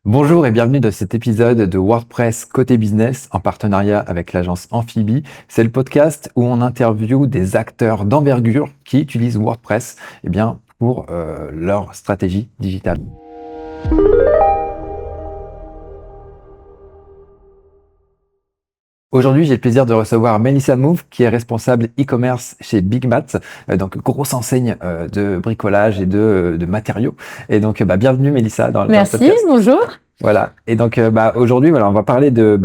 Bonjour et bienvenue dans cet épisode de WordPress côté business en partenariat avec l'agence Amphibie. C'est le podcast où on interviewe des acteurs d'envergure qui utilisent WordPress pour leur stratégie digitale. Aujourd'hui, j'ai le plaisir de recevoir Melissa Move, qui est responsable e-commerce chez BigMat, donc grosse enseigne de bricolage et de matériaux. Et donc, bienvenue Melissa dans le podcast. Merci, bonjour. Voilà. Et donc, aujourd'hui, on va parler de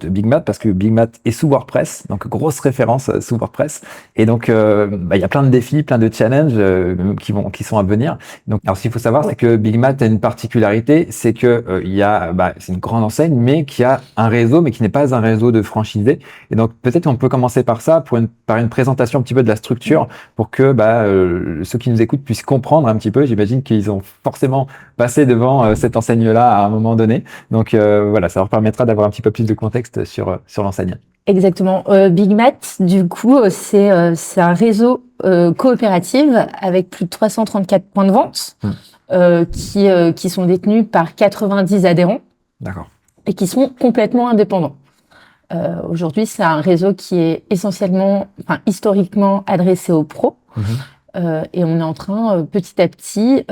BigMat parce que BigMat est sous WordPress, donc grosse référence sous WordPress. Et donc, il y a plein de défis, plein de challenges qui sont à venir. Donc, alors, ce qu'il faut savoir, c'est que BigMat a une particularité, c'est que c'est une grande enseigne, mais qui a un réseau, mais qui n'est pas un réseau de franchisés. Et donc, peut-être on peut commencer par ça, par une présentation un petit peu de la structure, pour que ceux qui nous écoutent puissent comprendre un petit peu. J'imagine qu'ils ont forcément passé devant cette enseigne-là à un moment donné. Donc ça leur permettra d'avoir un petit peu plus de contexte sur l'enseigne. Exactement. BigMat, du coup, c'est un réseau coopératif avec plus de 334 points de vente qui sont détenus par 90 adhérents. D'accord. Et qui sont complètement indépendants. Aujourd'hui, c'est un réseau qui est historiquement adressé aux pros. Et on est en train, petit à petit,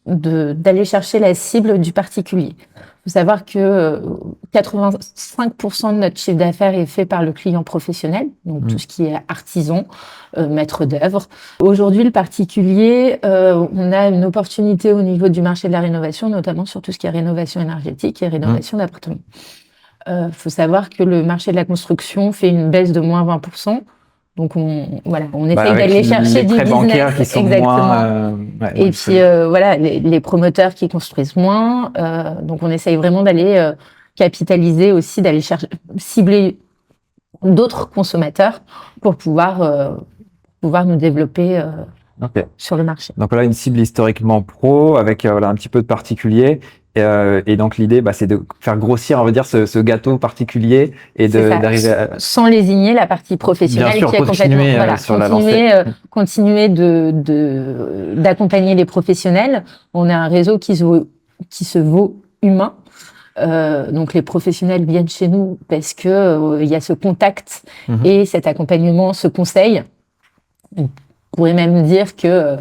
d'aller chercher la cible du particulier. Il faut savoir que 85% de notre chiffre d'affaires est fait par le client professionnel, donc tout ce qui est artisan, maître d'œuvre. Aujourd'hui, le particulier, on a une opportunité au niveau du marché de la rénovation, notamment sur tout ce qui est rénovation énergétique et rénovation d'appartements. Faut savoir que le marché de la construction fait une baisse de moins 20%. Donc on essaye d'aller chercher du business, bancaires qui sont exactement. Et puis les promoteurs qui construisent moins. Donc on essaye vraiment d'aller capitaliser aussi, d'aller cibler d'autres consommateurs pour pouvoir nous développer sur le marché. Donc voilà, une cible historiquement pro avec un petit peu de particulier. Et donc l'idée, c'est de faire grossir, on va dire, ce gâteau particulier et d'arriver à... Sans lésigner la partie professionnelle qui est complètement sur la lancée. Continuer d'accompagner les professionnels. On a un réseau qui se veut humain. Donc les professionnels viennent chez nous parce que il y a ce contact et cet accompagnement, ce conseil. On pourrait même dire que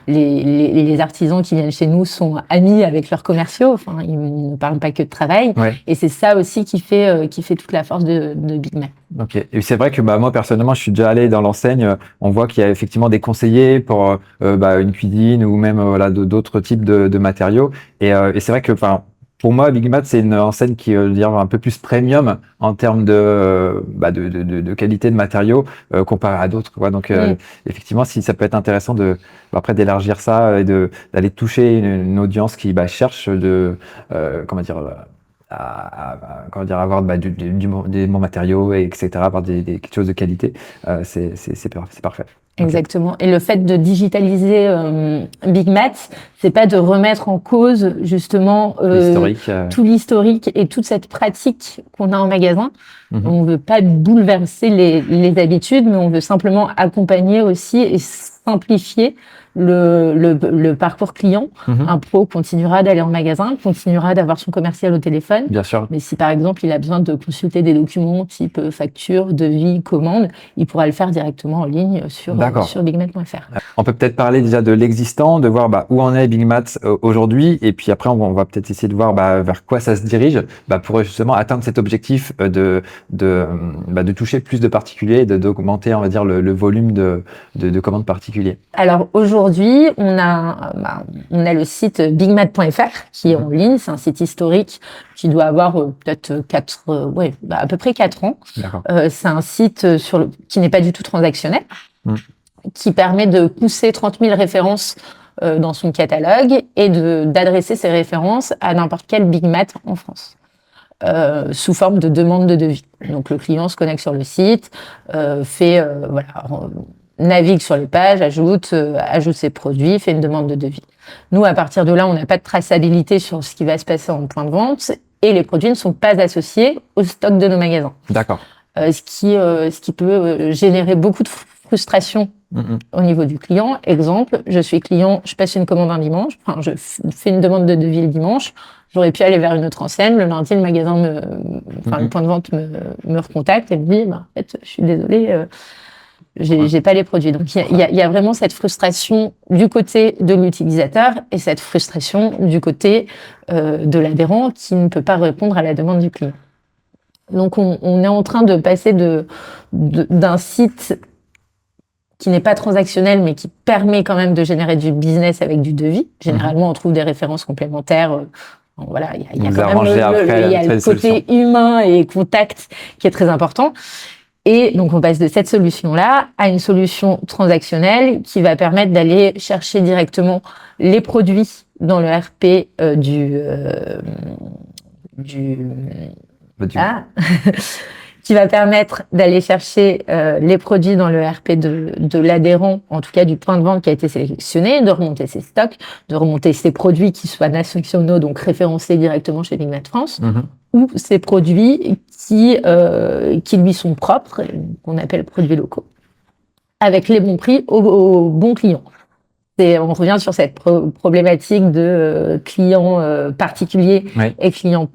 les artisans qui viennent chez nous sont amis avec leurs commerciaux. Enfin, ils ne parlent pas que de travail. Ouais. Et c'est ça aussi qui fait toute la force de BigMat. Ok. Et c'est vrai que moi personnellement, je suis déjà allé dans l'enseigne. On voit qu'il y a effectivement des conseillers pour une cuisine ou même d'autres types de matériaux. Et c'est vrai que pour moi, BigMat, c'est une enseigne qui veut dire un peu plus premium en termes de qualité de matériaux comparé à d'autres. Donc, effectivement, si ça peut être intéressant après d'élargir ça et d'aller toucher une audience qui cherche avoir des bons matériaux, etc., avoir quelque chose de qualité, c'est parfait. Exactement. Et le fait de digitaliser BigMat, c'est pas de remettre en cause justement tout l'historique et toute cette pratique qu'on a en magasin. On veut pas bouleverser les habitudes, mais on veut simplement accompagner aussi et simplifier le parcours client. Un pro continuera d'aller en magasin, continuera d'avoir son commercial au téléphone. Bien sûr. Mais si par exemple il a besoin de consulter des documents type facture, devis, commande, il pourra le faire directement en ligne sur bigmat.fr. On peut peut-être parler déjà de l'existant, de voir où en est BigMat aujourd'hui, et puis après on va peut-être essayer de voir vers quoi ça se dirige pour justement atteindre cet objectif de toucher plus de particuliers et d'augmenter, on va dire, le volume de commandes particuliers. Alors aujourd'hui, on a le site bigmat.fr qui est en ligne. C'est un site historique qui doit avoir peut-être à peu près 4 ans. C'est un site qui n'est pas du tout transactionnel, qui permet de pousser 30 000 références dans son catalogue et d'adresser ces références à n'importe quel BigMat en France. Sous forme de demande de devis. Donc le client se connecte sur le site, navigue sur les pages, ajoute ses produits, fait une demande de devis. Nous, à partir de là, on n'a pas de traçabilité sur ce qui va se passer en point de vente et les produits ne sont pas associés au stock de nos magasins. D'accord. Ce qui peut générer beaucoup de frustration au niveau du client. Exemple, je suis client, je passe une commande un dimanche, enfin, je fais une demande de devis le dimanche, j'aurais pu aller vers une autre enseigne, le lundi, le magasin le point de vente me recontacte et me dit, en fait, je suis désolée, j'ai pas les produits. Donc, il y a vraiment cette frustration du côté de l'utilisateur et cette frustration du côté de l'adhérent qui ne peut pas répondre à la demande du client. Donc, on est en train de passer d'un site qui n'est pas transactionnel, mais qui permet quand même de générer du business avec du devis. Généralement, on trouve des références complémentaires. Voilà, il y a quand même le côté humain et contact qui est très important. Et donc, on passe de cette solution-là à une solution transactionnelle qui va permettre d'aller chercher directement les produits dans le RP qui va permettre d'aller chercher les produits dans le RP de l'adhérent, en tout cas du point de vente qui a été sélectionné, de remonter ses stocks, de remonter ses produits qui soient nationaux, donc référencés directement chez Big Mat France, ou ces produits qui lui sont propres, qu'on appelle produits locaux, avec les bons prix aux bons clients. On revient sur cette problématique de clients particuliers et clients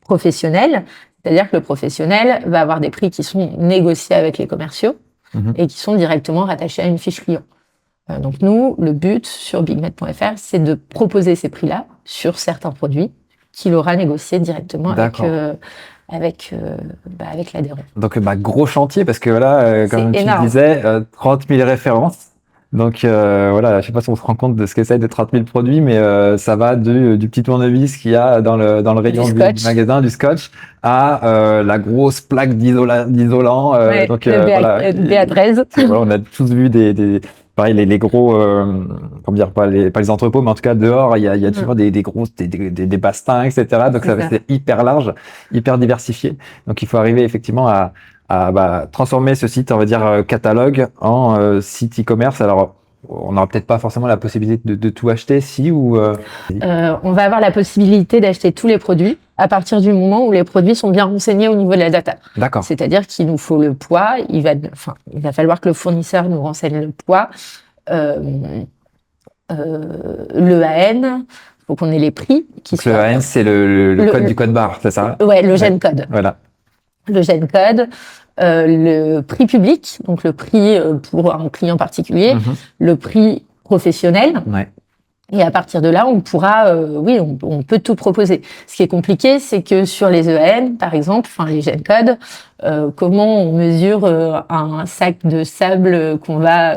professionnels. C'est-à-dire que le professionnel va avoir des prix qui sont négociés avec les commerciaux et qui sont directement rattachés à une fiche client. Donc nous, le but sur bigmat.fr, c'est de proposer ces prix-là sur certains produits qu'il aura négociés directement avec l'adhérent. Donc gros chantier parce que voilà, comme tu disais, 30 000 références. Donc voilà, je sais pas si on se rend compte de ce que c'est de 30 000 produits, mais ça va du petit tournevis qu'il y a dans le rayon du magasin, du scotch, à la grosse plaque d'isolant. Donc le BA13. Voilà, on a tous vu pareil les gros, comment dire, pas les entrepôts, mais en tout cas dehors, il y a toujours des grosses, des bastings, etc. Donc c'est hyper large, hyper diversifié. Donc il faut arriver effectivement à transformer ce site, on va dire, catalogue en site e-commerce. Alors, on n'aura peut-être pas forcément la possibilité de tout acheter, on va avoir la possibilité d'acheter tous les produits à partir du moment où les produits sont bien renseignés au niveau de la data. D'accord. C'est-à-dire qu'il nous faut le poids, il va falloir que le fournisseur nous renseigne le poids, le AN, il faut qu'on ait les prix. Le AN, c'est le code du code barre, c'est ça? Ouais, le gen code. Voilà. Le gen code, le prix public, donc le prix pour un client particulier, le prix professionnel. Ouais. Et à partir de là, on pourra, on peut tout proposer. Ce qui est compliqué, c'est que sur les EAN, par exemple, les gen codes, comment on mesure un sac de sable qu'on va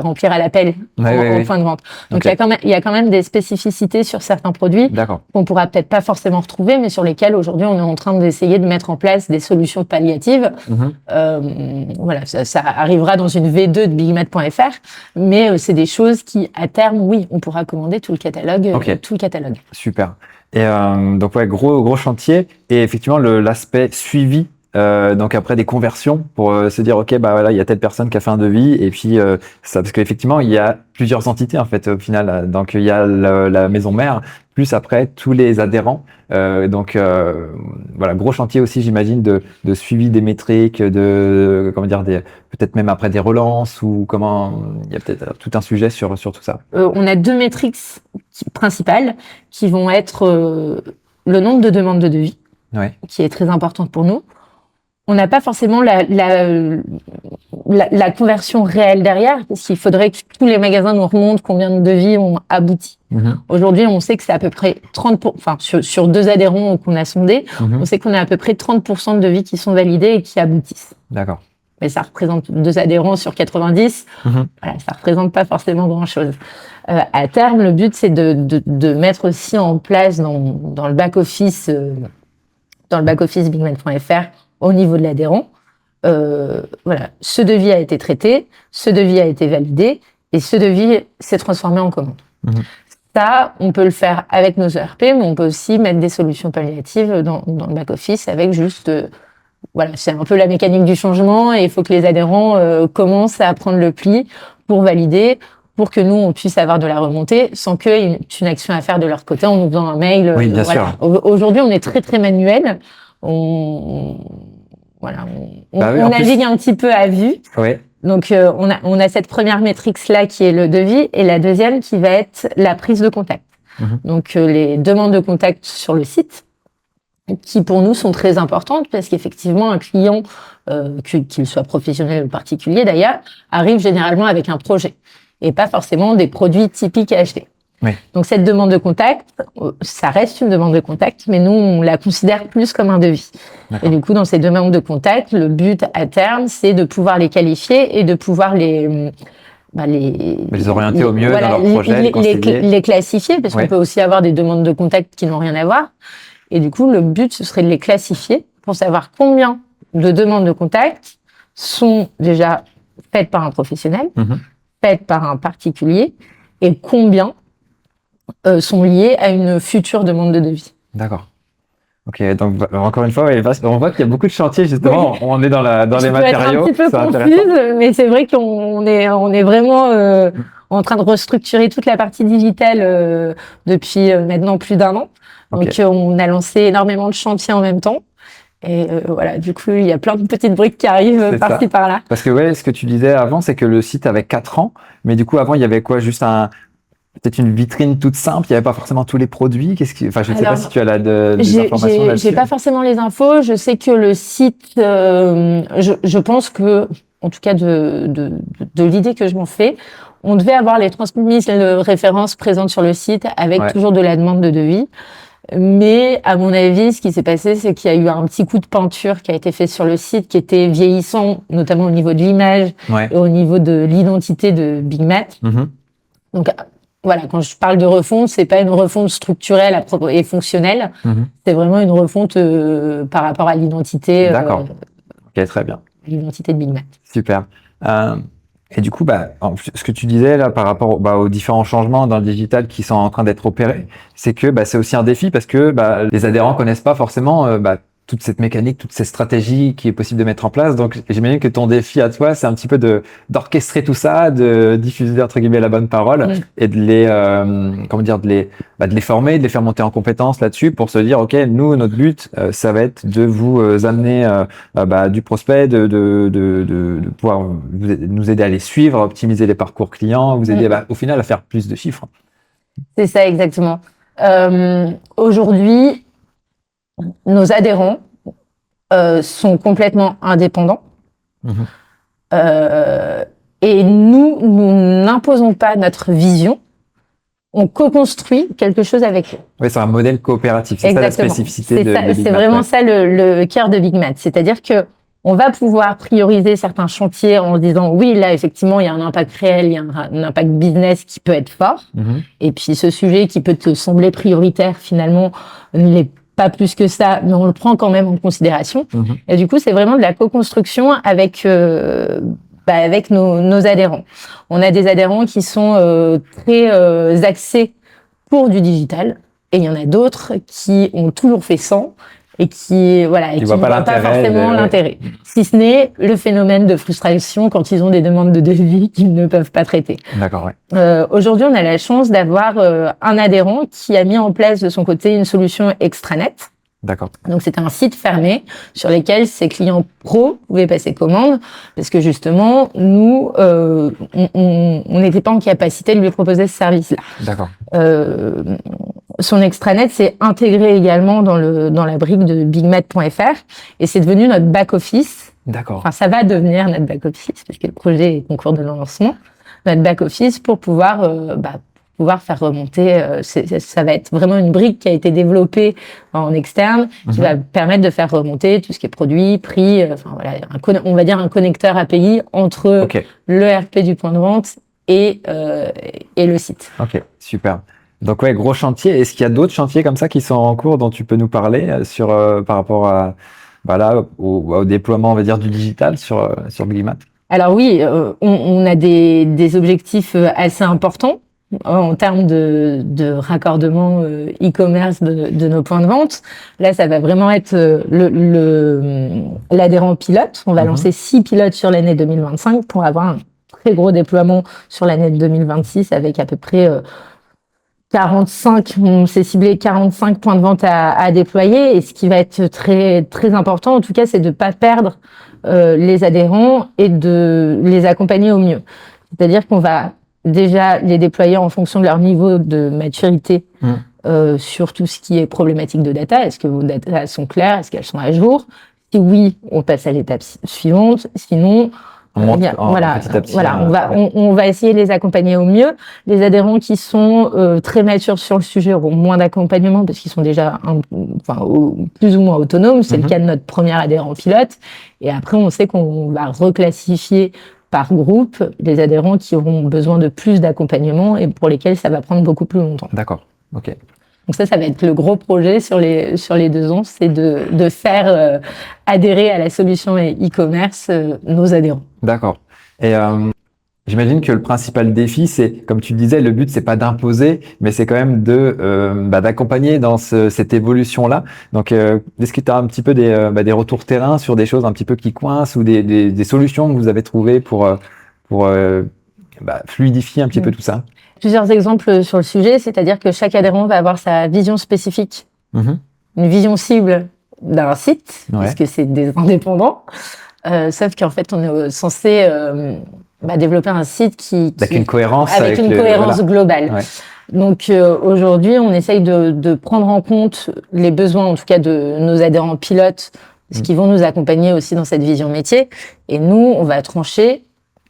remplir à l'appel en point de vente. Donc il y a quand même des spécificités sur certains produits qu'on pourra peut-être pas forcément retrouver, mais sur lesquels aujourd'hui on est en train d'essayer de mettre en place des solutions palliatives. Ça arrivera dans une V2 de bigmat.fr, mais c'est des choses qui, à terme, on pourra commander tout le catalogue. Super. Et donc gros chantier. Et effectivement l'aspect suivi. Donc après des conversions pour se dire il y a telle personne qui a fait un devis et puis ça, parce qu'effectivement il y a plusieurs entités en fait au final. Donc il y a la maison mère plus après tous les adhérents. Gros chantier aussi j'imagine de suivi des métriques, peut-être même après des relances ou il y a peut-être tout un sujet sur tout ça. On a 2 métriques principales qui vont être le nombre de demandes de devis, qui est très importante pour nous. On n'a pas forcément la conversion réelle derrière, parce qu'il faudrait que tous les magasins nous remontent combien de devis ont abouti. Aujourd'hui, on sait que c'est à peu près 30%, sur 2 adhérents qu'on a sondés, on sait qu'on a à peu près 30% de devis qui sont validés et qui aboutissent. D'accord. Mais ça représente 2 adhérents sur 90. Ça représente pas forcément grand-chose. À terme, le but, c'est de mettre aussi en place dans le back-office, bigmat.fr, au niveau de l'adhérent, ce devis a été traité, ce devis a été validé, et ce devis s'est transformé en commande. Ça, on peut le faire avec nos ERP, mais on peut aussi mettre des solutions palliatives dans le back-office avec juste... c'est un peu la mécanique du changement, et il faut que les adhérents commencent à prendre le pli pour valider, pour que nous, on puisse avoir de la remontée, sans qu'il y ait une action à faire de leur côté en nous faisant un mail. Oui, bien sûr. Aujourd'hui, on est très, très manuel. On navigue un petit peu à vue. Donc, on a cette première métrique-là qui est le devis et la deuxième qui va être la prise de contact. Donc, les demandes de contact sur le site qui, pour nous, sont très importantes parce qu'effectivement, un client, qu'il soit professionnel ou particulier d'ailleurs, arrive généralement avec un projet et pas forcément des produits typiques à acheter. Oui. Donc, cette demande de contact, ça reste une demande de contact, mais nous, on la considère plus comme un devis. D'accord. Et du coup, dans ces demandes de contact, le but à terme, c'est de pouvoir les qualifier et de pouvoir les orienter au mieux dans leur projet, les classifier, parce qu'on peut aussi avoir des demandes de contact qui n'ont rien à voir. Et du coup, le but, ce serait de les classifier pour savoir combien de demandes de contact sont déjà faites par un professionnel, faites par un particulier, et combien sont liées à une future demande de devis. D'accord. Ok, donc encore une fois, on voit qu'il y a beaucoup de chantiers justement. Oui. On est dans les matériaux. Je peux être un petit peu confuse, mais c'est vrai qu'on est vraiment en train de restructurer toute la partie digitale depuis maintenant plus d'1 an. Donc on a lancé énormément de chantiers en même temps. Et voilà, du coup, il y a plein de petites briques qui arrivent par-ci par-là. Parce que ce que tu disais avant, c'est que le site avait 4 ans, mais du coup avant il y avait quoi, juste peut-être une vitrine toute simple, il n'y avait pas forcément tous les produits. Je ne sais pas si tu as des informations là-dessus. J'ai pas forcément les infos. Je sais que le site, je pense que, en tout cas de l'idée que je m'en fais, on devait avoir les 30 000 références présentes sur le site avec toujours de la demande de devis. Mais à mon avis, ce qui s'est passé, c'est qu'il y a eu un petit coup de peinture qui a été fait sur le site, qui était vieillissant, notamment au niveau de l'image et au niveau de l'identité de Big Mat. Donc voilà, quand je parle de refonte, c'est pas une refonte structurelle et fonctionnelle, c'est vraiment une refonte par rapport à l'identité. D'accord. Ok, très bien. L'identité de Big Mat. Super. Et du coup, ce que tu disais là par rapport aux différents changements dans le digital qui sont en train d'être opérés, c'est que c'est aussi un défi parce que les adhérents connaissent pas forcément toute cette mécanique, toutes ces stratégies qui est possible de mettre en place. Donc, j'imagine que ton défi à toi, c'est un petit peu d'orchestrer tout ça, de diffuser entre guillemets la bonne parole et de les de les former, de les faire monter en compétences là-dessus pour se dire, ok, nous, notre but, ça va être de vous amener du prospect, de pouvoir nous aider à les suivre, à optimiser les parcours clients, vous aider au final à faire plus de chiffres. C'est ça exactement. Aujourd'hui, nos adhérents sont complètement indépendants et nous n'imposons pas notre vision, on co-construit quelque chose avec eux. Oui, c'est un modèle coopératif, c'est ça la spécificité de Big Mat. C'est vraiment ça le cœur de Big Mat, c'est-à-dire que on va pouvoir prioriser certains chantiers en se disant oui, là effectivement il y a un impact réel, il y a un impact business qui peut être fort, et puis ce sujet qui peut te sembler prioritaire finalement ne l'est pas plus que ça, mais on le prend quand même en considération. Et du coup, c'est vraiment de la co-construction avec avec nos adhérents. On a des adhérents qui sont très axés pour du digital, et il y en a d'autres qui ont toujours fait sans et qui ne voient pas forcément l'intérêt. Si ce n'est le phénomène de frustration quand ils ont des demandes de devis qu'ils ne peuvent pas traiter. D'accord, ouais. Aujourd'hui, on a la chance d'avoir un adhérent qui a mis en place de son côté une solution extranet. D'accord. Donc, c'était un site fermé sur lequel ses clients pros pouvaient passer commande parce que justement, nous, on n'était pas en capacité de lui proposer ce service-là. D'accord. Son extranet s'est intégré également dans la brique de bigmat.fr et c'est devenu notre back-office. D'accord. Enfin, ça va devenir notre back-office parce que le projet est en cours de lancement. Notre back-office pour pouvoir faire remonter. Ça va être vraiment une brique qui a été développée en externe qui va permettre de faire remonter tout ce qui est produit, prix. On va dire un connecteur API entre le RP du point de vente et le site. Ok, super. Donc gros chantier. Est-ce qu'il y a d'autres chantiers comme ça qui sont en cours dont tu peux nous parler par rapport à au déploiement, on va dire, du digital sur Big Mat? Alors oui, on a des objectifs assez importants en termes de raccordement e-commerce de nos points de vente. Là, ça va vraiment être l'adhérent pilote. On va lancer 6 pilotes sur l'année 2025 pour avoir un très gros déploiement sur l'année 2026 avec à peu près on s'est ciblé 45 points de vente à déployer. Et ce qui va être très, très important, en tout cas, c'est de ne pas perdre les adhérents et de les accompagner au mieux. C'est-à-dire qu'on va déjà les déployer en fonction de leur niveau de maturité sur tout ce qui est problématique de data. Est-ce que vos data sont claires? Est-ce qu'elles sont à jour? Si oui, on passe à l'étape suivante. Sinon, on va essayer de les accompagner au mieux. Les adhérents qui sont très matures sur le sujet auront moins d'accompagnement parce qu'ils sont déjà plus ou moins autonomes. C'est le cas de notre premier adhérent pilote. Et après, on sait qu'on va reclassifier par groupe les adhérents qui auront besoin de plus d'accompagnement et pour lesquels ça va prendre beaucoup plus longtemps. D'accord, ok. Donc ça va être le gros projet sur les 2 ans, c'est de faire adhérer à la solution e-commerce nos adhérents. D'accord. Et j'imagine que le principal défi, c'est, comme tu le disais, le but, c'est pas d'imposer, mais c'est quand même d'accompagner dans cette évolution-là. Donc, est-ce que tu as un petit peu des retours terrain sur des choses un petit peu qui coincent ou des solutions que vous avez trouvées pour fluidifier un petit peu tout ça? Plusieurs exemples sur le sujet, c'est-à-dire que chaque adhérent va avoir sa vision spécifique, une vision cible d'un site, puisque c'est des indépendants. Sauf qu'en fait, on est censé développer un site avec une cohérence, globale. Ouais. Donc aujourd'hui, on essaye de prendre en compte les besoins, en tout cas de nos adhérents pilotes, ce qui vont nous accompagner aussi dans cette vision métier. Et nous, on va trancher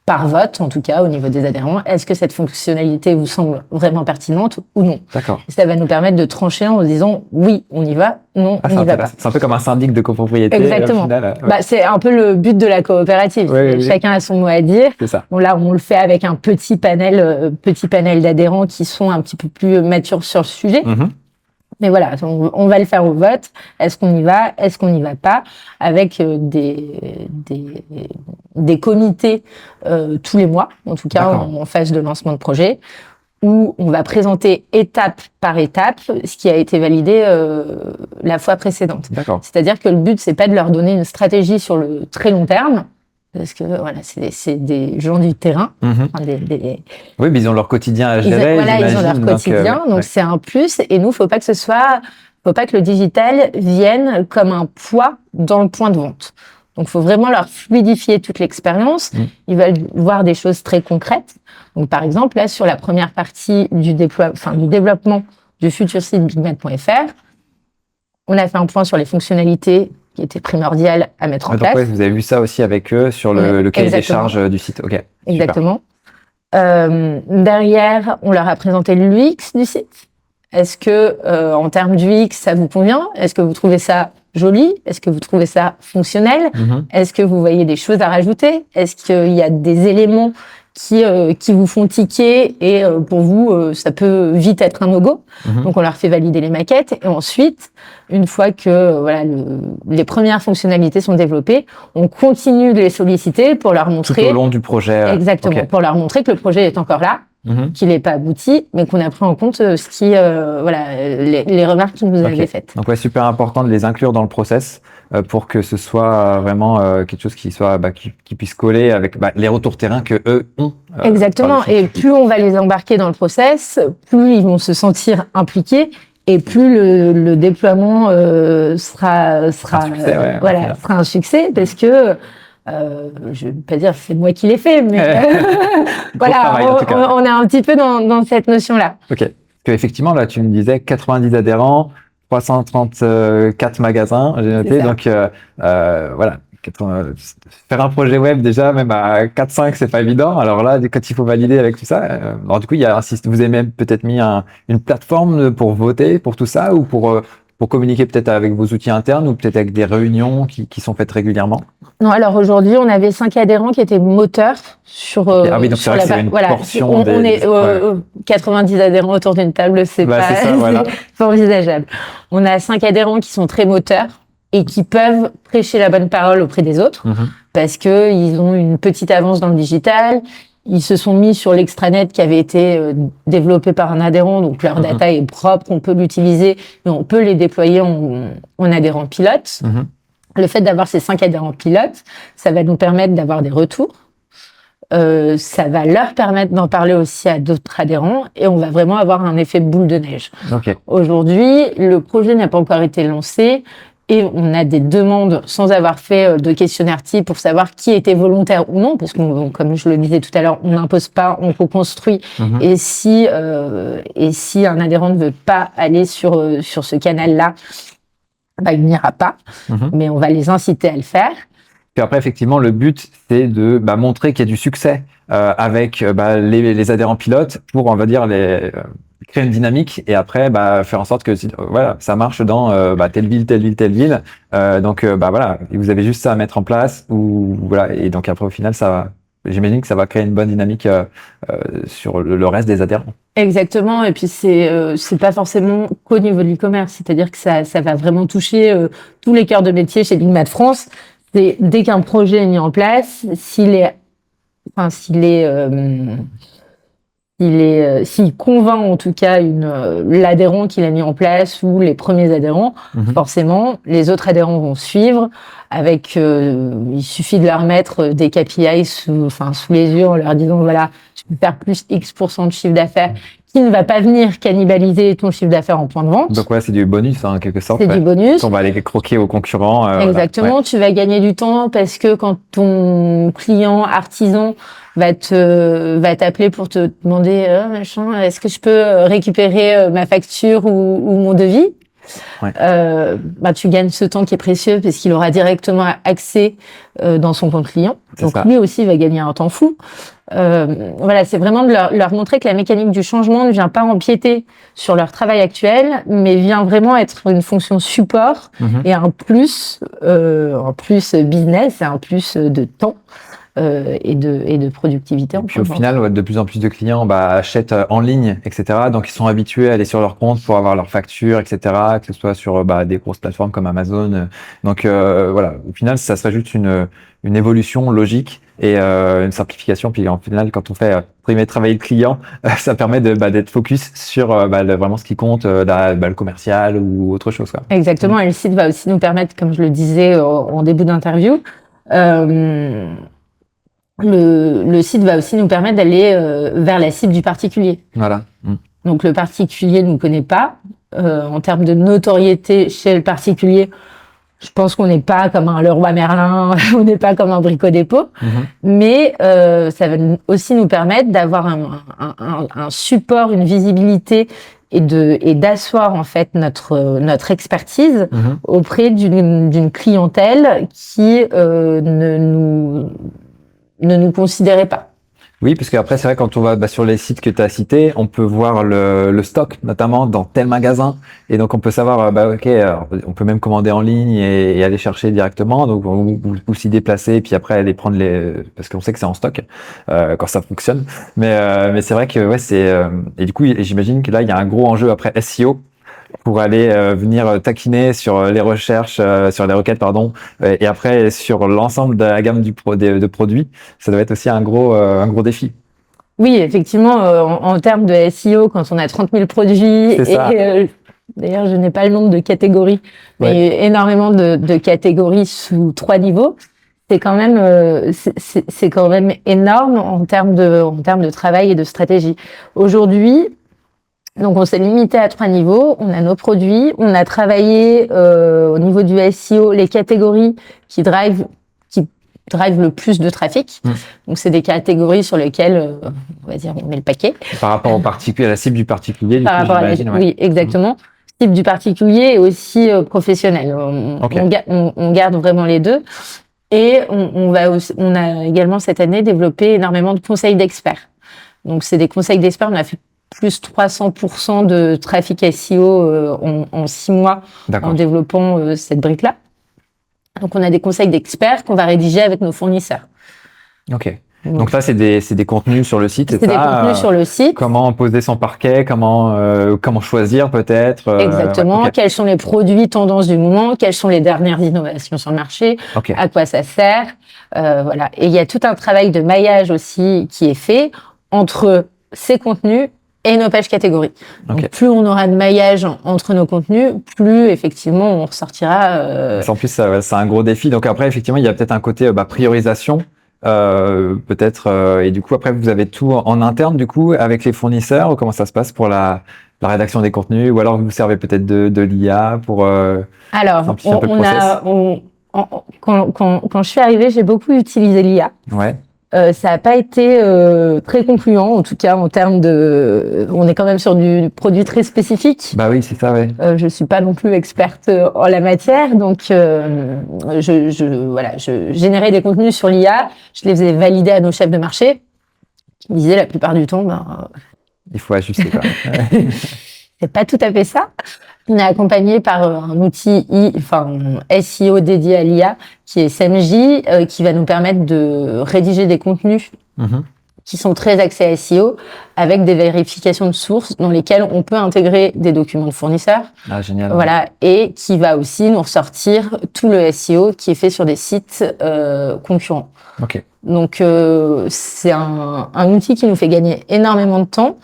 par vote, en tout cas, au niveau des adhérents, est-ce que cette fonctionnalité vous semble vraiment pertinente ou non? D'accord. Et ça va nous permettre de trancher en disant oui, on y va, non, on n'y va pas. C'est un peu comme un syndic de copropriété. Exactement. Au final, c'est un peu le but de la coopérative. Oui. Chacun a son mot à dire. C'est ça. Bon, là, on le fait avec un petit panel d'adhérents qui sont un petit peu plus matures sur le sujet. Mais voilà, on va le faire au vote. Est-ce qu'on y va? Est-ce qu'on n'y va pas? Avec des comités tous les mois, en tout cas en phase de lancement de projet, où on va présenter étape par étape ce qui a été validé la fois précédente. C'est-à-dire que le but, c'est pas de leur donner une stratégie sur le très long terme, parce que voilà, c'est des gens du terrain. Oui, mais ils ont leur quotidien à gérer. Ils ont leur quotidien, donc c'est un plus. Et nous, faut pas que le digital vienne comme un poids dans le point de vente. Donc, faut vraiment leur fluidifier toute l'expérience. Ils veulent voir des choses très concrètes. Donc, par exemple, là, sur la première partie du développement du futur site bigmat.fr, on a fait un point sur les fonctionnalités qui était primordial à mettre en place. Donc, vous avez vu ça aussi avec eux sur le cahier des charges du site. Ok. Exactement. Derrière, on leur a présenté l'UX du site. Est-ce que, en termes d'UX, ça vous convient? Est-ce que vous trouvez ça joli? Est-ce que vous trouvez ça fonctionnel? Est-ce que vous voyez des choses à rajouter? Est-ce qu'il y a des éléments qui vous font tiquer et pour vous, ça peut vite être un no-go. Donc, on leur fait valider les maquettes et ensuite, une fois que les premières fonctionnalités sont développées, on continue de les solliciter pour leur montrer... Tout au long du projet. Exactement, pour leur montrer que le projet est encore là, qu'il n'est pas abouti, mais qu'on a pris en compte les remarques qu'ils nous avaient faites. Donc, super important de les inclure dans le process pour que ce soit vraiment quelque chose qui soit qui puisse coller avec les retours terrain que eux ont. Exactement. Et plus on va les embarquer dans le process, plus ils vont se sentir impliqués et plus le déploiement sera un succès parce que je ne vais pas dire que c'est moi qui l'ai fait, mais on est un petit peu dans cette notion-là. Ok. Parce qu'effectivement, là, tu me disais 90 adhérents, 334 magasins, j'ai noté. Donc, faire un projet web déjà, même à 4-5, c'est pas évident. Alors là, quand il faut valider avec tout ça, alors du coup, vous avez même peut-être mis une plateforme pour voter pour tout ça ou pour communiquer peut-être avec vos outils internes ou peut-être avec des réunions qui sont faites régulièrement? Non, alors aujourd'hui, on avait 5 adhérents qui étaient moteurs sur. Donc c'est vrai que c'est une portion. On est 90 adhérents autour d'une table, c'est pas envisageable. On a 5 adhérents qui sont très moteurs et qui peuvent prêcher la bonne parole auprès des autres parce que ils ont une petite avance dans le digital. Ils se sont mis sur l'extranet qui avait été développé par un adhérent, donc leur data est propre, on peut l'utiliser, mais on peut les déployer en adhérents pilotes. Le fait d'avoir ces 5 adhérents pilotes, ça va nous permettre d'avoir des retours ça va leur permettre d'en parler aussi à d'autres adhérents et on va vraiment avoir un effet boule de neige. Ok. Aujourd'hui, le projet n'a pas encore été lancé et on a des demandes sans avoir fait de questionnaire type pour savoir qui était volontaire ou non, parce que comme je le disais tout à l'heure, on n'impose pas, on co-construit. Et si un adhérent ne veut pas aller sur ce canal-là, bah, il n'ira pas, mais on va les inciter à le faire. Puis après, effectivement, le but, c'est de montrer qu'il y a du succès avec les adhérents pilotes pour, on va dire, créer une dynamique et après faire en sorte que voilà, ça marche dans telle ville, telle ville, telle ville. Donc voilà, vous avez juste ça à mettre en place ou voilà, et donc après au final, j'imagine que ça va créer une bonne dynamique sur le reste des adhérents. Exactement, et puis c'est pas forcément qu'au niveau de l'e-commerce, c'est-à-dire que ça va vraiment toucher tous les cœurs de métier chez Big Mat France. Dès qu'un projet est mis en place, s'il convainc en tout cas l'adhérent qu'il a mis en place ou les premiers adhérents, forcément, les autres adhérents vont suivre. Il suffit de leur mettre des KPI sous les yeux en leur disant voilà, tu peux faire plus X% de chiffre d'affaires qui ne va pas venir cannibaliser ton chiffre d'affaires en point de vente. Donc ouais, c'est du bonus en quelque sorte. C'est du bonus. On va aller croquer aux concurrents. Exactement, voilà. Tu vas gagner du temps parce que quand ton client artisan va t'appeler pour te demander est-ce que je peux récupérer ma facture ou mon devis, tu gagnes ce temps qui est précieux parce qu'il aura directement accès dans son compte client. Donc lui aussi va gagner un temps fou. Voilà, c'est vraiment de leur montrer que la mécanique du changement ne vient pas empiéter sur leur travail actuel, mais vient vraiment être une fonction support et un plus business et un plus de temps. Et de productivité. Et puis au final, de plus en plus de clients achètent en ligne, etc. Donc ils sont habitués à aller sur leur compte pour avoir leurs factures, etc. Que ce soit sur des grosses plateformes comme Amazon. Donc voilà, au final, ça serait juste une évolution logique et une simplification. Puis en final, quand on fait travailler le client, ça permet d'être focus sur vraiment ce qui compte, le commercial ou autre chose, quoi. Exactement. Et le site va aussi nous permettre, comme je le disais en début d'interview, le site va aussi nous permettre d'aller vers la cible du particulier. Voilà. Donc le particulier ne nous connaît pas. En termes de notoriété chez le particulier, je pense qu'on n'est pas comme un Leroy Merlin, on n'est pas comme un Brico Dépôt, mais ça va aussi nous permettre d'avoir un support, une visibilité et d'asseoir en fait notre expertise auprès d'une clientèle qui ne nous considérait pas. Oui, parce qu'après, c'est vrai, quand on va sur les sites que tu as cités, on peut voir le stock, notamment dans tel magasin. Et donc, on peut savoir, on peut même commander en ligne et aller chercher directement, donc ou s'y déplacer, puis après aller prendre parce qu'on sait que c'est en stock quand ça fonctionne. Mais c'est vrai que et du coup, j'imagine que là, il y a un gros enjeu après SEO. Pour aller venir taquiner sur les recherches, sur les requêtes, et après sur l'ensemble de la gamme de produits, ça doit être aussi un gros défi. Oui, effectivement, en termes de SEO, quand on a 30 000 produits, d'ailleurs, je n'ai pas le nombre de catégories, mais énormément de catégories sous 3 niveaux, c'est quand même énorme en termes de travail et de stratégie. Aujourd'hui, donc, on s'est limité à 3 niveaux. On a nos produits. On a travaillé au niveau du SEO les catégories qui drive le plus de trafic. Donc, c'est des catégories sur lesquelles, on va dire, on met le paquet. Par rapport au particulier, à la cible du particulier. Oui, exactement. Cible du particulier et aussi professionnel. On garde vraiment les deux. Et on a également cette année développé énormément de conseils d'experts. Donc, c'est des conseils d'experts. On a fait plus 300% de trafic SEO en 6 mois en développant cette brique-là. Donc, on a des conseils d'experts qu'on va rédiger avec nos fournisseurs. Ok. Donc là, c'est des contenus sur le site, c'est ça? C'est des contenus sur le site. Comment poser son parquet, comment choisir peut-être. Exactement. Quels sont les produits tendances du moment, quelles sont les dernières innovations sur le marché, à quoi ça sert. Voilà. Et il y a tout un travail de maillage aussi qui est fait entre ces contenus et nos pages catégories. Donc, plus on aura de maillage entre nos contenus, plus effectivement on ressortira. En plus, c'est un gros défi. Donc après, effectivement, il y a peut-être un côté priorisation peut-être. Et du coup, après, vous avez tout en interne, du coup, avec les fournisseurs, ou comment ça se passe pour la rédaction des contenus, ou alors vous servez peut-être de l'IA pour Alors, simplifier un peu le process. quand je suis arrivée, j'ai beaucoup utilisé l'IA. Ouais. Ça n'a pas été très concluant, en tout cas en termes de. On est quand même sur du produit très spécifique. Bah oui, c'est ça, ouais. Je suis pas non plus experte en la matière, donc je générais des contenus sur l'IA, je les faisais valider à nos chefs de marché, qui me disaient la plupart du temps, Il faut ajuster, quoi. c'est pas tout à fait ça. On est accompagné par un outil SEO dédié à l'IA qui est SEMJ, qui va nous permettre de rédiger des contenus qui sont très axés SEO avec des vérifications de sources dans lesquelles on peut intégrer des documents de fournisseurs. Ah, génial. Voilà, et qui va aussi nous ressortir tout le SEO qui est fait sur des sites concurrents. Ok. Donc, c'est un outil qui nous fait gagner énormément de temps.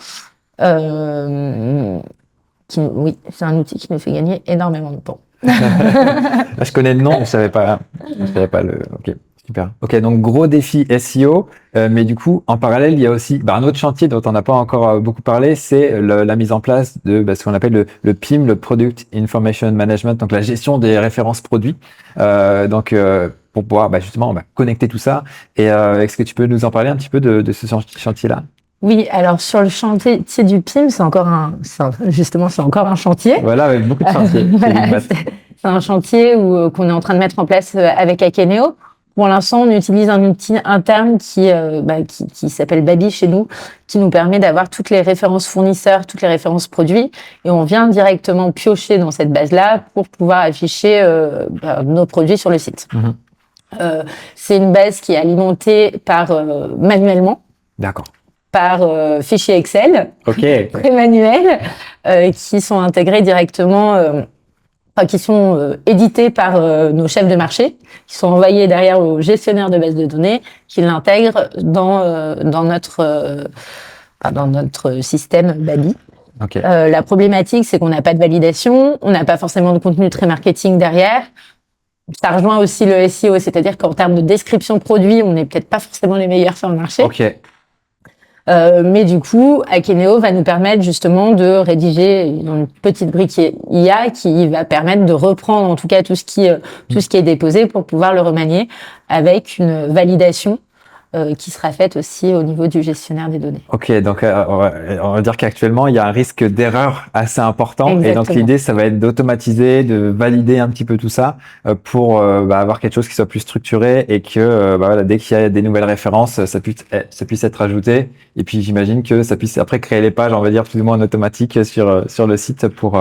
Oui, c'est un outil qui nous fait gagner énormément de temps. Je connais le nom, je savais pas le. Ok, super. Ok, donc gros défi SEO, mais du coup, en parallèle, il y a aussi un autre chantier dont on n'a pas encore beaucoup parlé, c'est la mise en place de ce qu'on appelle le PIM, le Product Information Management, donc la gestion des références produits. Pour pouvoir justement connecter tout ça. Et est-ce que tu peux nous en parler un petit peu de ce chantier-là? Oui, alors sur le chantier du PIM, c'est encore un chantier. Voilà, avec beaucoup de chantiers. C'est un chantier qu'on est en train de mettre en place avec Akeneo. Pour l'instant, on utilise un outil interne qui s'appelle Babi chez nous, qui nous permet d'avoir toutes les références fournisseurs, toutes les références produits, et on vient directement piocher dans cette base-là pour pouvoir afficher nos produits sur le site. C'est une base qui est alimentée manuellement. D'accord. Par fichier Excel, très manuel, qui sont intégrés directement, qui sont édités par nos chefs de marché, qui sont envoyés derrière au gestionnaire de base de données, qui l'intègrent dans notre système Babi. La problématique, c'est qu'on n'a pas de validation, on n'a pas forcément de contenu très marketing derrière. Ça rejoint aussi le SEO, c'est-à-dire qu'en termes de description produit, on n'est peut-être pas forcément les meilleurs sur le marché. Mais du coup, Akeneo va nous permettre justement de rédiger une petite brique IA qui va permettre de reprendre en tout cas tout ce qui est déposé pour pouvoir le remanier avec une validation qui sera faite aussi au niveau du gestionnaire des données. Ok, donc on va dire qu'actuellement il y a un risque d'erreur assez important. Exactement. Et donc l'idée ça va être d'automatiser, de valider un petit peu tout ça pour avoir quelque chose qui soit plus structuré et que dès qu'il y a des nouvelles références, ça puisse être ajouté. Et puis j'imagine que ça puisse après créer les pages, on va dire plus ou moins en automatique sur le site pour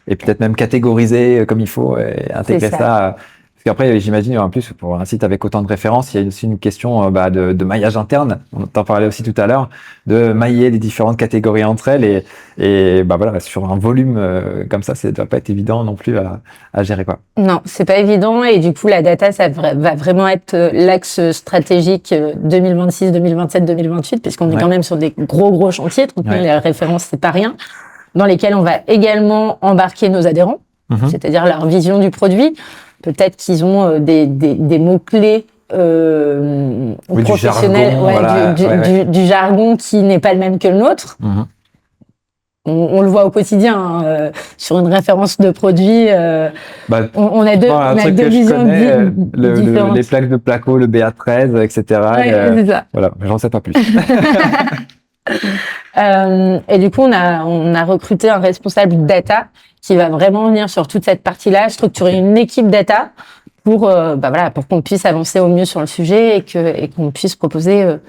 et peut-être même catégoriser comme il faut et intégrer ça. Parce qu'après, j'imagine, en plus, pour un site avec autant de références, il y a aussi une question de maillage interne. On t'en parlait aussi tout à l'heure, de mailler les différentes catégories entre elles. Et sur un volume comme ça ne doit pas être évident non plus à gérer, quoi. Non, c'est pas évident. Et du coup, la data, ça va vraiment être l'axe stratégique 2026, 2027, 2028, puisqu'on est quand même sur des gros chantiers. Donc, les références, c'est pas rien. Dans lesquels on va également embarquer nos adhérents, c'est-à-dire leur vision du produit. Peut-être qu'ils ont des mots-clés professionnels, du jargon qui n'est pas le même que le nôtre. On le voit au quotidien, sur une référence de produit. On a deux visions différentes. Les plaques de placo, le BA13, etc. C'est ça. Voilà, j'en sais pas plus. Et du coup, on a recruté un responsable data qui va vraiment venir sur toute cette partie-là, structurer une équipe data pour qu'on puisse avancer au mieux sur le sujet et qu'on puisse proposer de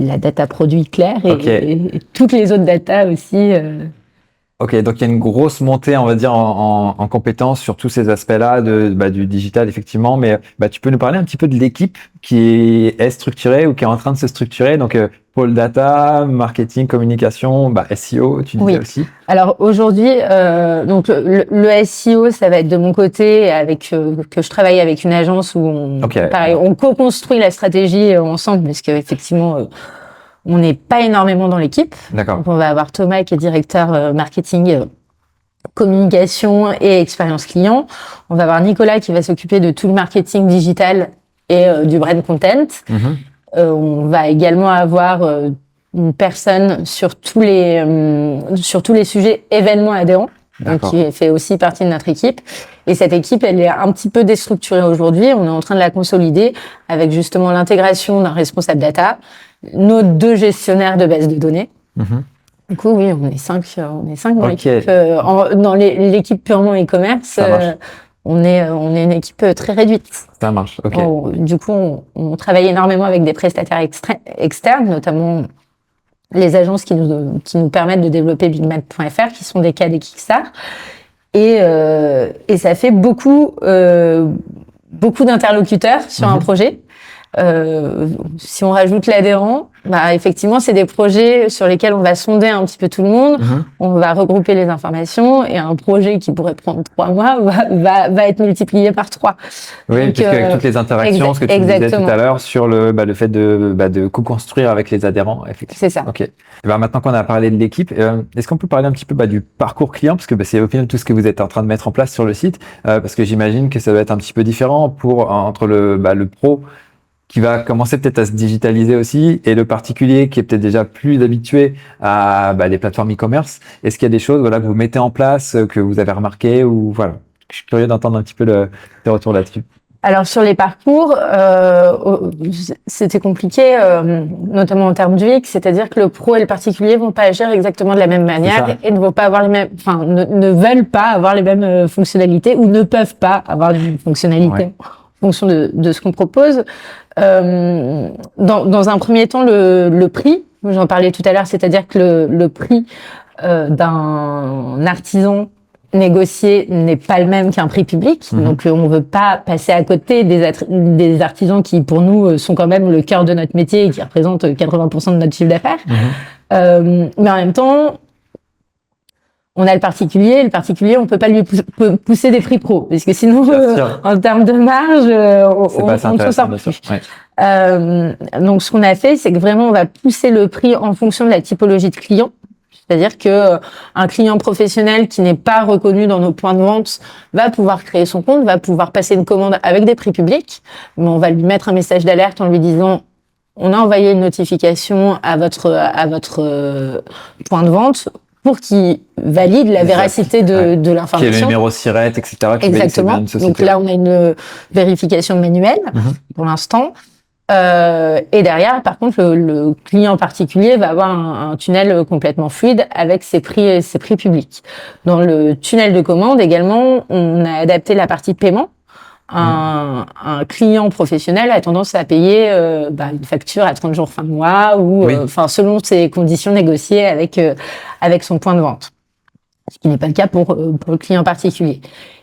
la data produit claire et toutes les autres data aussi. Ok, donc il y a une grosse montée, on va dire, en compétences sur tous ces aspects-là du digital, effectivement. Mais tu peux nous parler un petit peu de l'équipe qui est structurée ou qui est en train de se structurer. Donc, pôle data, marketing, communication, SEO, tu disais aussi. Alors aujourd'hui, donc le SEO, ça va être de mon côté, que je travaille avec une agence où on co-construit la stratégie ensemble, parce qu'effectivement, on n'est pas énormément dans l'équipe. D'accord. Donc on va avoir Thomas qui est directeur marketing, communication et expérience client. On va avoir Nicolas qui va s'occuper de tout le marketing digital et du brand content. On va également avoir une personne sur tous les sujets événements adhérents, donc qui fait aussi partie de notre équipe. Et cette équipe, elle est un petit peu déstructurée aujourd'hui. On est en train de la consolider avec justement l'intégration d'un responsable data, nos 2 gestionnaires de base de données. Du coup, oui, on est 5 dans l'équipe. Dans l'équipe purement e-commerce, on est une équipe très réduite. Ça marche, ok. Du coup, on travaille énormément avec des prestataires externes, notamment les agences qui nous permettent de développer BigMat.fr, qui sont des cas des Kickstarter. Et ça fait beaucoup d'interlocuteurs sur un projet. Si on rajoute l'adhérent, effectivement, c'est des projets sur lesquels on va sonder un petit peu tout le monde. On va regrouper les informations et un projet qui pourrait prendre 3 mois va être multiplié par 3. Oui, donc, parce qu'avec toutes les interactions, ce que tu disais tout à l'heure sur le fait de co-construire avec les adhérents, effectivement. C'est ça. Ok. Et maintenant qu'on a parlé de l'équipe, est-ce qu'on peut parler un petit peu du parcours client, parce que c'est au final tout ce que vous êtes en train de mettre en place sur le site, parce que j'imagine que ça doit être un petit peu différent entre le pro qui va commencer peut-être à se digitaliser aussi, et le particulier qui est peut-être déjà plus habitué à les plateformes e-commerce. Est-ce qu'il y a des choses que vous mettez en place, que vous avez remarqué, ou voilà? Je suis curieux d'entendre un petit peu tes retours là-dessus. Alors sur les parcours, c'était compliqué, notamment en termes d'UX, c'est-à-dire que le pro et le particulier vont pas agir exactement de la même manière et ne vont pas avoir les mêmes, ne veulent pas avoir les mêmes fonctionnalités ou ne peuvent pas avoir les mêmes fonctionnalités en fonction de ce qu'on propose. Dans un premier temps, le prix, j'en parlais tout à l'heure, c'est-à-dire que le prix d'un artisan négocié n'est pas le même qu'un prix public. Donc on veut pas passer à côté des artisans qui pour nous sont quand même le cœur de notre métier et qui représentent 80% de notre chiffre d'affaires. Mais en même temps, on a le particulier, on peut pas lui pousser des prix pro, parce que sinon, en termes de marge, on ne s'en sort plus. Donc, ce qu'on a fait, c'est que vraiment, on va pousser le prix en fonction de la typologie de client. C'est-à-dire que un client professionnel qui n'est pas reconnu dans nos points de vente va pouvoir créer son compte, va pouvoir passer une commande avec des prix publics, mais on va lui mettre un message d'alerte en lui disant: on a envoyé une notification à votre point de vente pour qu'il valide la véracité de l'information. Qui est le numéro SIRET, etc. Exactement. Donc là, on a une vérification manuelle pour l'instant. Et derrière, par contre, le client particulier va avoir un tunnel complètement fluide avec ses prix publics. Dans le tunnel de commande également, on a adapté la partie paiement. Un client professionnel a tendance à payer une facture à 30 jours fin de mois ou selon ses conditions négociées avec son point de vente. Ce qui n'est pas le cas pour le client particulier.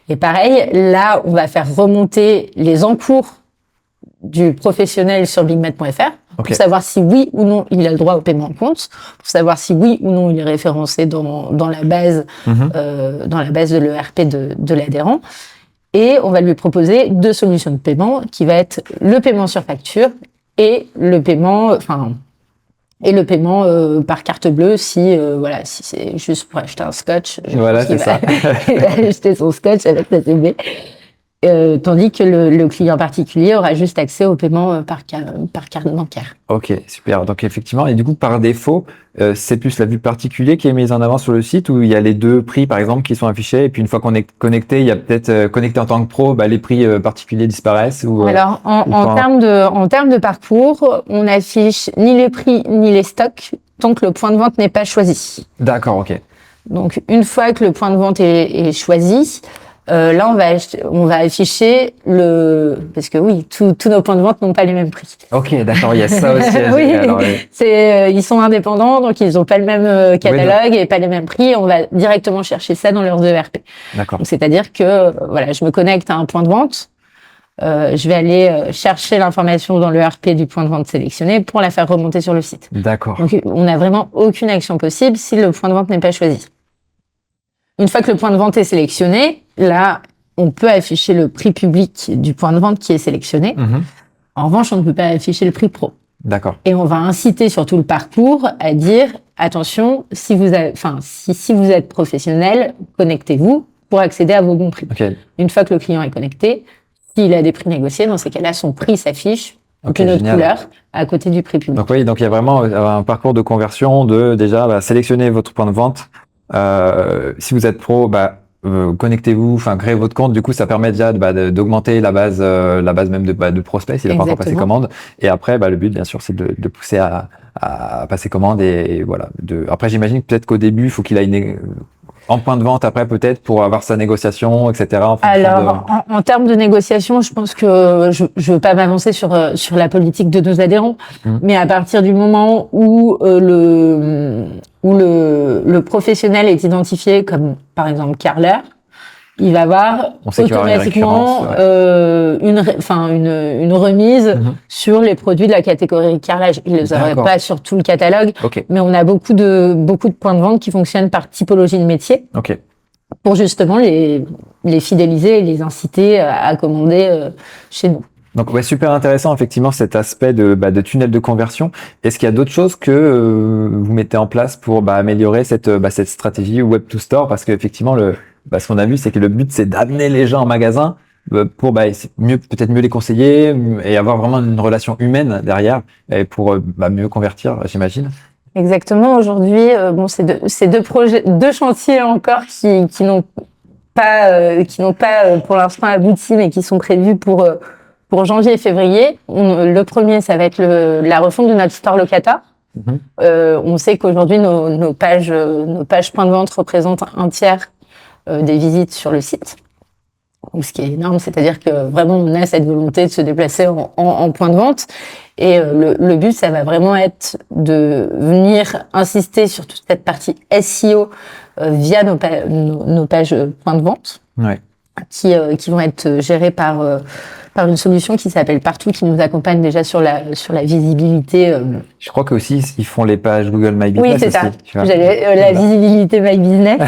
Et pareil, là, on va faire remonter les encours du professionnel sur BigMat.fr pour savoir si oui ou non il a le droit au paiement en compte, pour savoir si oui ou non il est référencé dans la base de l'ERP de l'adhérent. Et on va lui proposer 2 solutions de paiement qui va être le paiement sur facture et le paiement par carte bleue si c'est juste pour acheter un scotch. Voilà, c'est ça. Il va acheter son scotch avec sa CB. Tandis que le client particulier aura juste accès au paiement par carte bancaire. Ok, super. Donc effectivement, et du coup, par défaut, c'est plus la vue particulier qui est mise en avant sur le site, où il y a les 2 prix, par exemple, qui sont affichés, et puis une fois qu'on est connecté, il y a peut-être connecté en tant que pro, les prix particuliers disparaissent. Alors, en termes de parcours, on n'affiche ni les prix ni les stocks tant que le point de vente n'est pas choisi. D'accord, ok. Donc, une fois que le point de vente est choisi, là, on va afficher parce que oui, tous nos points de vente n'ont pas les mêmes prix. Ok, d'accord, il y a ça aussi. Oui, ils sont indépendants, donc ils n'ont pas le même catalogue et pas les mêmes prix. On va directement chercher ça dans leurs ERP. D'accord. Donc, c'est-à-dire que je me connecte à un point de vente, je vais aller chercher l'information dans l'ERP du point de vente sélectionné pour la faire remonter sur le site. D'accord. Donc, on n'a vraiment aucune action possible si le point de vente n'est pas choisi. Une fois que le point de vente est sélectionné, là, on peut afficher le prix public du point de vente qui est sélectionné. En revanche, on ne peut pas afficher le prix pro. D'accord. Et on va inciter sur tout le parcours à dire, attention, si vous êtes professionnel, connectez-vous pour accéder à vos bons prix. Okay. Une fois que le client est connecté, S'il a des prix négociés, dans ces cas-là, son prix s'affiche, Ok, une autre génial. couleur, à côté du prix public. Donc oui, donc il y a vraiment un parcours de conversion de déjà sélectionner votre point de vente. Si vous êtes pro, connectez-vous, enfin créez votre compte. Du coup, ça permet déjà d'augmenter la base même de prospects s'il n'a pas encore passé Exactement. commande. Et après, le but, bien sûr, c'est de pousser à passer commande et voilà. Après, j'imagine que peut-être qu'au début, il faut qu'il aille en point de vente après peut-être pour avoir sa négociation, etc. En fonction Alors, en termes de négociation, je pense que je veux pas m'avancer sur la politique de nos adhérents, mais à partir du moment où le professionnel est identifié comme par exemple carreleur, il va avoir On sait qu'il y aura une automatiquement récurrence, une remise sur les produits de la catégorie carrelage. Il les aurait D'accord. pas sur tout le catalogue, Ok, mais on a beaucoup de points de vente qui fonctionnent par typologie de métier ok. pour justement les fidéliser et les inciter à commander chez nous. Donc ouais, super intéressant effectivement cet aspect de tunnel de conversion. Est-ce qu'il y a d'autres choses que vous mettez en place pour améliorer cette stratégie web to store? Parce qu'effectivement ce qu'on a vu, c'est que le but c'est d'amener les gens en magasin pour peut-être mieux les conseiller et avoir vraiment une relation humaine derrière et pour mieux convertir, j'imagine. Exactement. Aujourd'hui, c'est deux chantiers encore qui n'ont pas pour l'instant abouti, mais qui sont prévus pour janvier et février. Le premier, ça va être la refonte de notre store locator. On sait qu'aujourd'hui, nos pages point de vente représentent un tiers des visites sur le site. Ce qui est énorme, c'est-à-dire que vraiment, on a cette volonté de se déplacer en point de vente. Et le but, ça va vraiment être de venir insister sur toute cette partie SEO via nos pages point de vente, Ouais. qui vont être gérées par une solution qui s'appelle Partout, qui nous accompagne déjà sur la visibilité. Je crois que aussi ils font les pages Google My Business. Oui, c'est ça. aussi, tu vois. La visibilité My Business.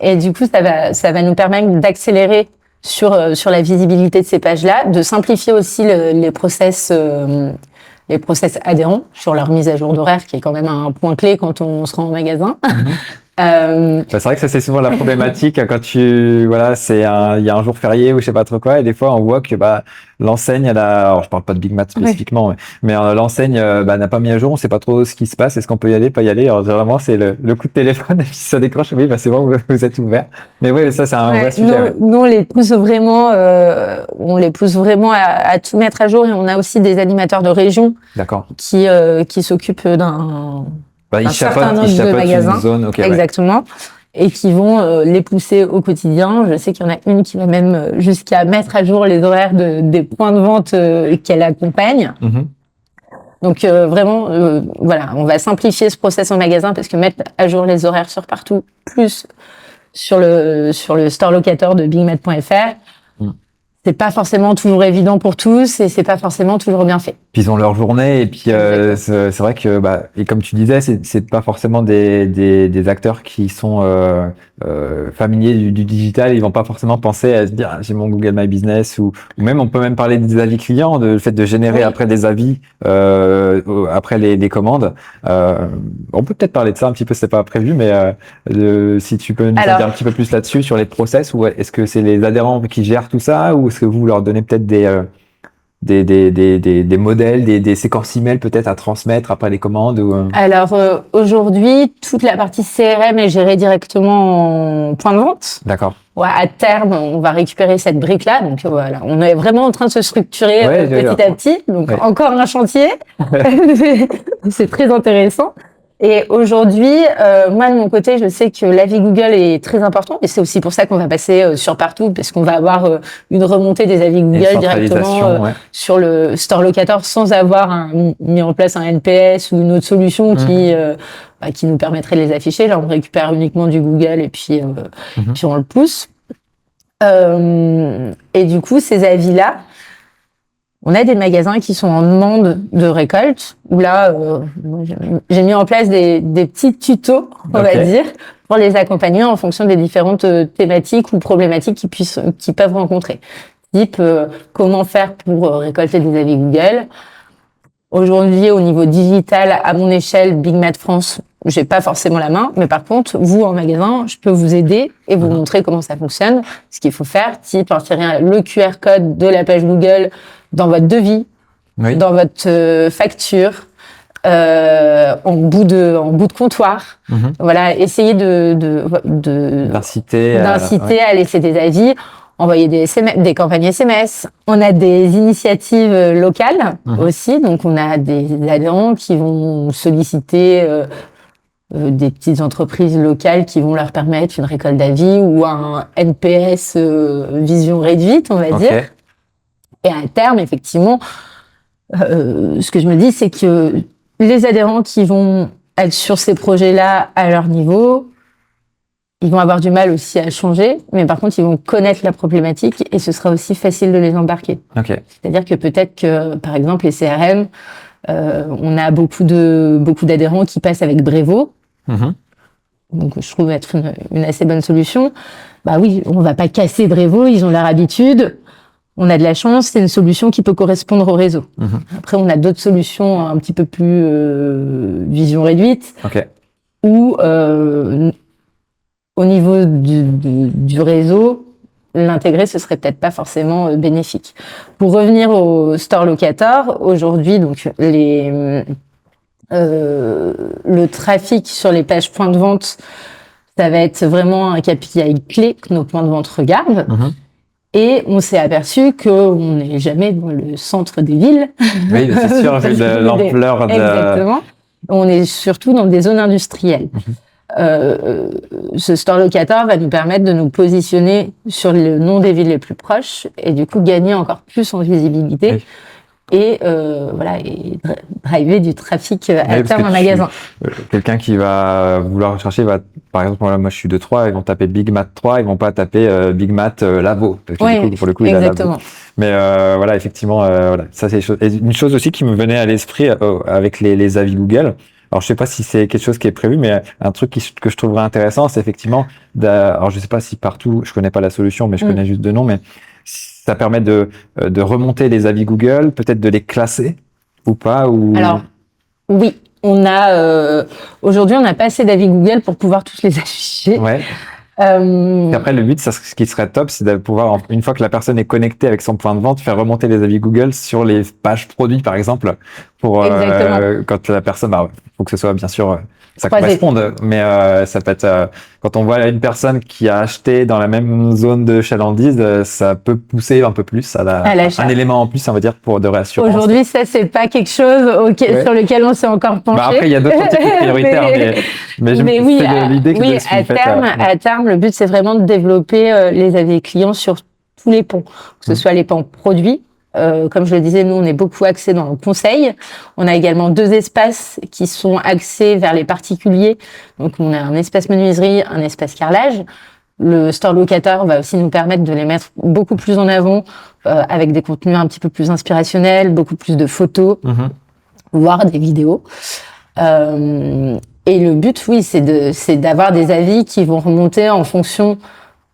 Et du coup, ça va nous permettre d'accélérer sur la visibilité de ces pages-là, de simplifier aussi les process adhérents sur leur mise à jour d'horaire, qui est quand même un point clé quand on se rend au magasin. C'est vrai que ça c'est souvent la problématique quand il y a un jour férié ou je sais pas trop quoi, et des fois on voit que l'enseigne alors je parle pas de Big Mat spécifiquement, mais l'enseigne n'a pas mis à jour, on sait pas trop ce qui se passe, est-ce qu'on peut y aller, pas y aller. Alors vraiment c'est le coup de téléphone et puis ça décroche, oui c'est bon, vous êtes ouvert. Mais oui, ça c'est un vrai sujet. Nous on les pousse vraiment à tout mettre à jour, et on a aussi des animateurs de région qui s'occupent d'un certain nombre de magasins, zone, exactement, et qui vont les pousser au quotidien. Je sais qu'il y en a une qui va même jusqu'à mettre à jour les horaires des points de vente qu'elle accompagne. Donc vraiment, on va simplifier ce process en magasin, parce que mettre à jour les horaires sur Partout, plus sur le store locator de bigmat.fr, c'est pas forcément toujours évident pour tous, et c'est pas forcément toujours bien fait. Puis ils ont leur journée, et puis c'est vrai que et comme tu disais, c'est pas forcément des acteurs qui sont familiers du digital. Ils vont pas forcément penser à se dire j'ai mon Google My Business, ou même on peut même parler des avis clients, le fait de générer après des avis après les commandes. On peut peut-être parler de ça un petit peu, c'est pas prévu, mais si tu peux nous dire un petit peu plus là-dessus sur les process, ou est-ce que c'est les adhérents qui gèrent tout ça, ou est-ce que vous leur donnez peut-être des modèles, des séquences email peut-être à transmettre après les commandes Alors aujourd'hui, toute la partie CRM est gérée directement en point de vente. D'accord. Ouais, à terme, on va récupérer cette brique-là. Donc voilà, on est vraiment en train de se structurer petit à petit. Donc encore un chantier. C'est très intéressant. Et aujourd'hui, moi de mon côté, je sais que l'avis Google est très important, et c'est aussi pour ça qu'on va passer sur Partout, parce qu'on va avoir une remontée des avis Google directement sur le store locator, sans avoir mis en place un NPS ou une autre solution qui nous permettrait de les afficher. Là, on récupère uniquement du Google, et puis on le pousse. Et du coup, ces avis-là, on a des magasins qui sont en demande de récolte, où là, j'ai mis en place des petits tutos, on va dire, pour les accompagner en fonction des différentes thématiques ou problématiques qu'ils peuvent rencontrer. Type, comment faire pour récolter des avis Google. Aujourd'hui, au niveau digital, à mon échelle, Big Mat France, j'ai pas forcément la main, mais par contre, vous en magasin, je peux vous aider et vous montrer comment ça fonctionne, ce qu'il faut faire, type insérer le QR code de la page Google dans votre devis, dans votre facture, en bout de comptoir. Voilà, essayer d'inciter à laisser des avis, envoyer des SMS, des campagnes SMS. On a des initiatives locales aussi, donc on a des adhérents qui vont solliciter des petites entreprises locales qui vont leur permettre une récolte d'avis ou un NPS vision réduite, on va dire. Et à terme, effectivement, ce que je me dis, c'est que les adhérents qui vont être sur ces projets-là à leur niveau, ils vont avoir du mal aussi à changer, mais par contre, ils vont connaître la problématique et ce sera aussi facile de les embarquer. C'est-à-dire que peut-être que, par exemple, les CRM, on a beaucoup d'adhérents qui passent avec Brevo. Donc, je trouve être une assez bonne solution. Bah oui, on va pas casser Brevo, ils ont leur habitude. On a de la chance, c'est une solution qui peut correspondre au réseau. Après, on a d'autres solutions un petit peu plus vision réduite, où au niveau du réseau, l'intégrer, ce serait peut-être pas forcément bénéfique. Pour revenir au store locator, aujourd'hui, donc le trafic sur les pages points de vente, ça va être vraiment un KPI clé que nos points de vente regardent. Et on s'est aperçu qu'on n'est jamais dans le centre des villes. Oui, c'est sûr, vu l'ampleur de... Exactement. On est surtout dans des zones industrielles. Ce store locator va nous permettre de nous positionner sur le nom des villes les plus proches et du coup gagner encore plus en visibilité et driver du trafic à terme en magasin. Quelqu'un qui va vouloir rechercher par exemple, moi je suis de Troyes, ils vont taper Big Mat 3, ils vont pas taper Big Mat Lavo, parce que du coup, pour le coup, il a Lavo. Mais voilà, effectivement, voilà, ça c'est une chose aussi qui me venait à l'esprit avec les avis Google. Alors, je sais pas si c'est quelque chose qui est prévu, mais un truc que je trouverais intéressant, c'est effectivement, alors je sais pas si partout, je connais pas la solution, mais je connais juste de nom, mais ça permet de remonter les avis Google, peut-être de les classer ou pas, ou... Alors, oui. Aujourd'hui, on n'a pas assez d'avis Google pour pouvoir tous les afficher. Après, le but, ce qui serait top, c'est de pouvoir, une fois que la personne est connectée avec son point de vente, faire remonter les avis Google sur les pages produits, par exemple, pour quand la personne, faut que ce soit bien sûr ça corresponde, mais ça peut être quand on voit une personne qui a acheté dans la même zone de chalandise, ça peut pousser un peu plus un élément en plus, on va dire, de réassurance. Aujourd'hui, ça c'est pas quelque chose sur lequel on s'est encore penché. Après, il y a d'autres types prioritaires, mais oui, l'idée que à terme, le but c'est vraiment de développer les avis clients sur tous les ponts, que ce soit les ponts produits. Comme je le disais, nous, on est beaucoup axés dans le conseil. On a également 2 espaces qui sont axés vers les particuliers. Donc, on a un espace menuiserie, un espace carrelage. Le store locator va aussi nous permettre de les mettre beaucoup plus en avant, avec des contenus un petit peu plus inspirationnels, beaucoup plus de photos, voire des vidéos. Et le but, oui, c'est d'avoir des avis qui vont remonter en fonction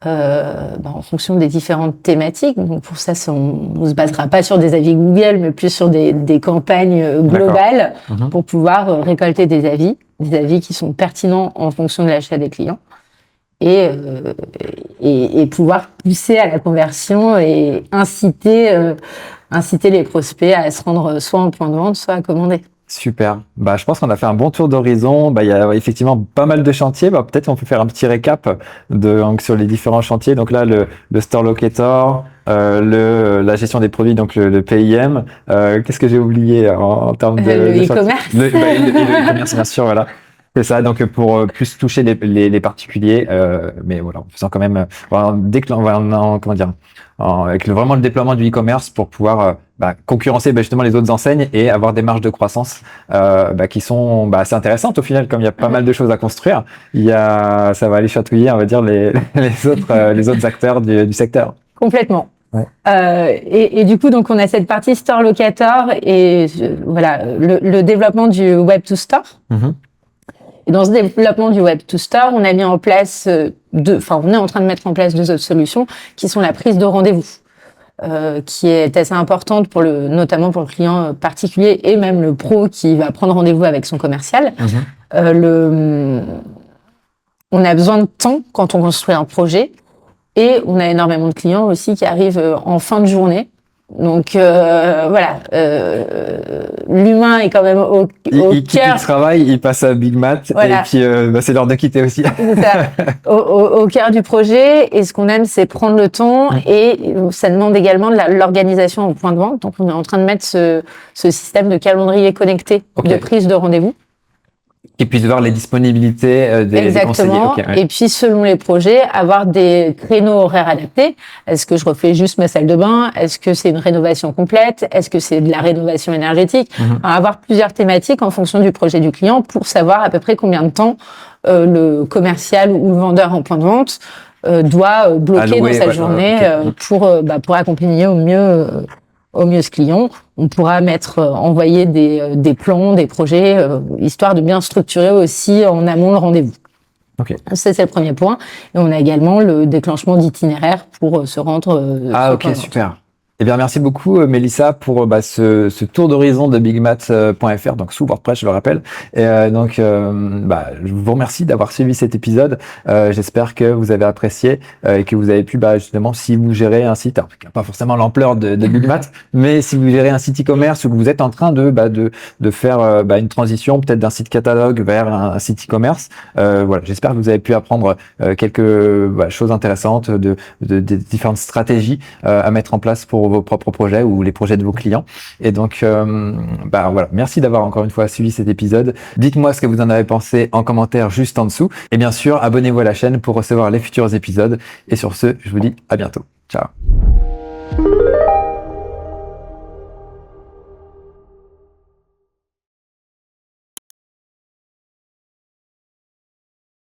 des différentes thématiques. Donc pour ça, on se basera pas sur des avis Google, mais plus sur des campagnes globales pour pouvoir récolter des avis qui sont pertinents en fonction de l'achat des clients et pouvoir pousser à la conversion et inciter les prospects à se rendre soit en point de vente, soit à commander. Super. Je pense qu'on a fait un bon tour d'horizon. Il y a effectivement pas mal de chantiers. Peut-être on peut faire un petit récap sur les différents chantiers. Donc là, le store locator, la gestion des produits, donc le PIM. Qu'est-ce que j'ai oublié en termes de e-commerce. Le e-commerce, bien sûr, voilà. C'est ça. Donc pour plus toucher les particuliers, mais voilà, en faisant quand même avec vraiment le déploiement du e-commerce pour pouvoir concurrencer justement les autres enseignes et avoir des marges de croissance qui sont assez intéressantes au final, comme il y a pas mal de choses à construire. Ça va aller chatouiller, on va dire, les autres acteurs du secteur. Complètement. Et du coup, donc on a cette partie store locator et voilà le développement du web to store. Et dans ce développement du web to store, on a mis en place on est en train de mettre en place 2 autres solutions qui sont la prise de rendez-vous. qui est assez importante notamment pour le client particulier et même le pro qui va prendre rendez-vous avec son commercial. On a besoin de temps quand on construit un projet et on a énormément de clients aussi qui arrivent en fin de journée. Donc voilà, l'humain est quand même au quitte cœur. le travail, il passe à Big Matt Voilà. et puis c'est l'heure de quitter aussi. C'est ça, au cœur du projet. Et ce qu'on aime, c'est prendre le temps et ça demande également de l'organisation au point de vente. Donc on est en train de mettre ce système de calendrier connecté de prise de rendez-vous. Qui puisse voir les disponibilités des conseillers. Exactement. Et puis, selon les projets, avoir des créneaux horaires adaptés. Est-ce que je refais juste ma salle de bain? Est-ce que c'est une rénovation complète? Est-ce que c'est de la rénovation énergétique? Avoir plusieurs thématiques en fonction du projet du client pour savoir à peu près combien de temps le commercial ou le vendeur en point de vente doit bloquer dans sa journée pour accompagner au mieux ce client. On pourra envoyer des plans, des projets, histoire de bien structurer aussi en amont le rendez-vous. Ça, c'est le premier point. Et on a également le déclenchement d'itinéraires pour se rendre. Super. Eh bien, merci beaucoup, Mélissa, pour ce tour d'horizon de bigmat.fr, donc sous WordPress, je le rappelle. Et je vous remercie d'avoir suivi cet épisode. J'espère que vous avez apprécié et que vous avez pu, justement, si vous gérez un site, alors, pas forcément l'ampleur de Bigmat, mais si vous gérez un site e-commerce ou que vous êtes en train de faire une transition, peut-être d'un site catalogue vers un site e-commerce, j'espère que vous avez pu apprendre quelques choses intéressantes de différentes stratégies à mettre en place pour vos propres projets ou les projets de vos clients. Et donc, merci d'avoir encore une fois suivi cet épisode. Dites-moi ce que vous en avez pensé en commentaire juste en dessous. Et bien sûr, abonnez-vous à la chaîne pour recevoir les futurs épisodes. Et sur ce, je vous dis à bientôt. Ciao.